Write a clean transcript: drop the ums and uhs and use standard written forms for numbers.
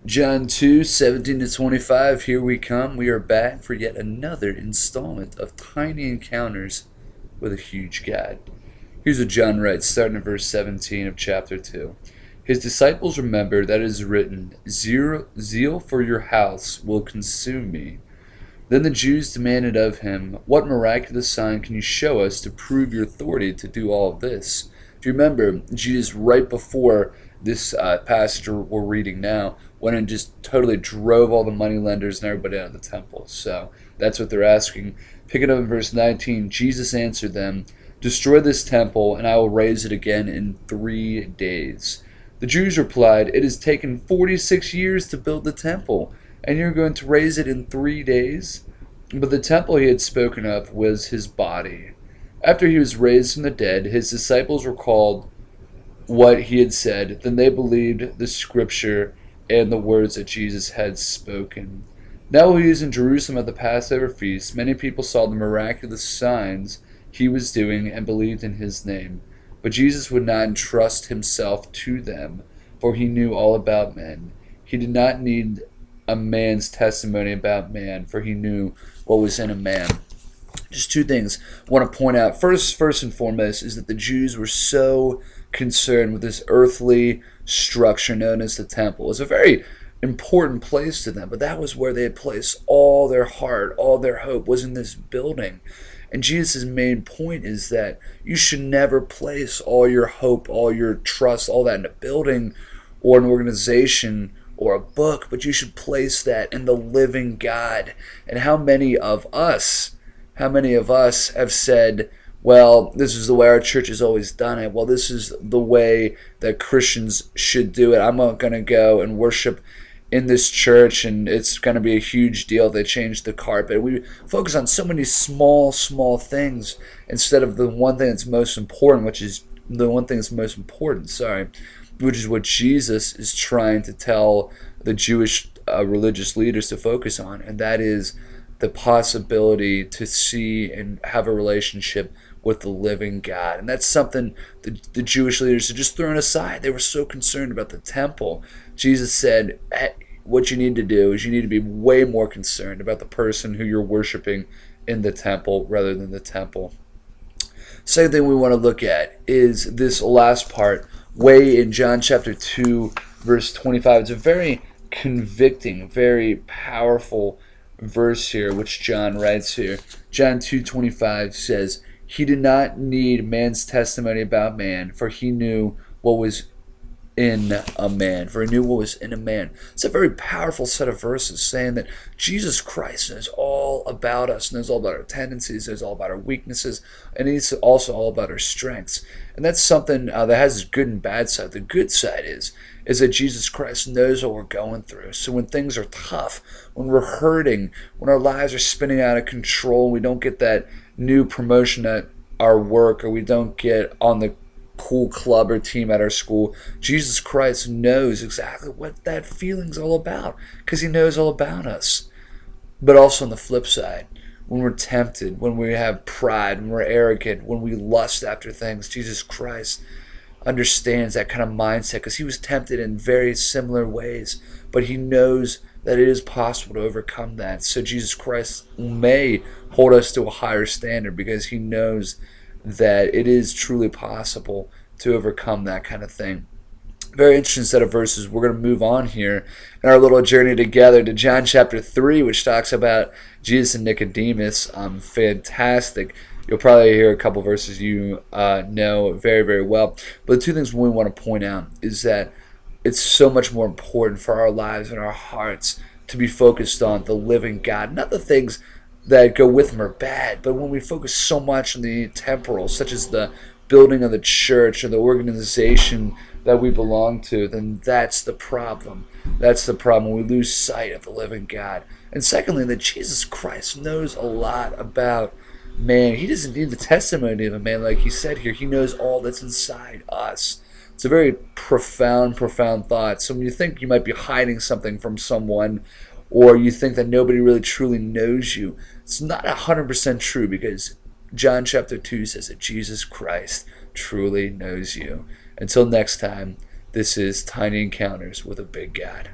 John 2:17 to 25, here we come. We are back for yet another installment of Tiny Encounters with a Huge God. Here's what John writes, starting at verse 17 of chapter 2. His disciples remembered that it is written, Zeal for your house will consume me. Then the Jews demanded of him, What miraculous sign can you show us to prove your authority to do all of this? If you remember, Jesus, right before this passage we're reading now, went and just totally drove all the money lenders and everybody out of the temple. So that's what they're asking. Picking up in verse 19, Jesus answered them, Destroy this temple, and I will raise it again in 3 days. The Jews replied, It has taken 46 years to build the temple, and you're going to raise it in 3 days? But the temple he had spoken of was his body. After he was raised from the dead, his disciples recalled what he had said. Then they believed the scripture and the words that Jesus had spoken. Now while he was in Jerusalem at the Passover feast, many people saw the miraculous signs he was doing and believed in his name. But Jesus would not entrust himself to them, for he knew all about men. He did not need a man's testimony about man, for he knew what was in a man. Just two things I want to point out. First and foremost is that the Jews were so concerned with this earthly structure known as the temple. It was a very important place to them, but that was where they had placed all their heart, all their hope was in this building. And Jesus' main point is that you should never place all your hope, all your trust, all that in a building or an organization or a book, but you should place that in the living God. And how many of us have said, well, this is the way our church has always done it. Well, this is the way that Christians should do it. I'm not going to go and worship in this church, and it's going to be a huge deal. They changed the carpet. We focus on so many small things instead of the one thing that's most important, which is what Jesus is trying to tell the Jewish religious leaders to focus on, and that is the possibility to see and have a relationship with the living God. And that's something the Jewish leaders had just thrown aside. They were so concerned about the temple. Jesus said, what you need to do is you need to be way more concerned about the person who you're worshiping in the temple rather than the temple. Second thing we want to look at is this last part, way in John chapter 2, verse 25. It's a very convicting, very powerful verse here, which John writes here. John 2:25 says, He did not need man's testimony about man, for he knew what was in a man. It's a very powerful set of verses saying that Jesus Christ knows all about us, knows all about our tendencies, knows all about our weaknesses, and he's also all about our strengths. And that's something that has its good and bad side. The good side is that Jesus Christ knows what we're going through. So when things are tough, when we're hurting, when our lives are spinning out of control, we don't get that new promotion at our work, or we don't get on the cool club or team at our school, Jesus Christ knows exactly what that feeling's all about, because he knows all about us. But also on the flip side, when we're tempted, when we have pride, when we're arrogant, when we lust after things, Jesus Christ understands that kind of mindset, because he was tempted in very similar ways, but he knows that it is possible to overcome that. So Jesus Christ may hold us to a higher standard, because he knows that it is truly possible to overcome that kind of thing. Very interesting set of verses. We're going to move on here in our little journey together to John chapter 3, which talks about Jesus and Nicodemus. Fantastic. You'll probably hear a couple verses you know very, very well. But the two things we want to point out is that it's so much more important for our lives and our hearts to be focused on the living God, not the things that go with them are bad, but when we focus so much on the temporal, such as the building of the church or the organization that we belong to, then that's the problem. That's the problem. We lose sight of the living God. And secondly, that Jesus Christ knows a lot about man. He doesn't need the testimony of a man, like he said here. He knows all that's inside us. It's a very profound thought. So when you think you might be hiding something from someone, or you think that nobody really truly knows you, it's not 100% true, because John chapter 2 says that Jesus Christ truly knows you. Until next time, this is Tiny Encounters with a Big God.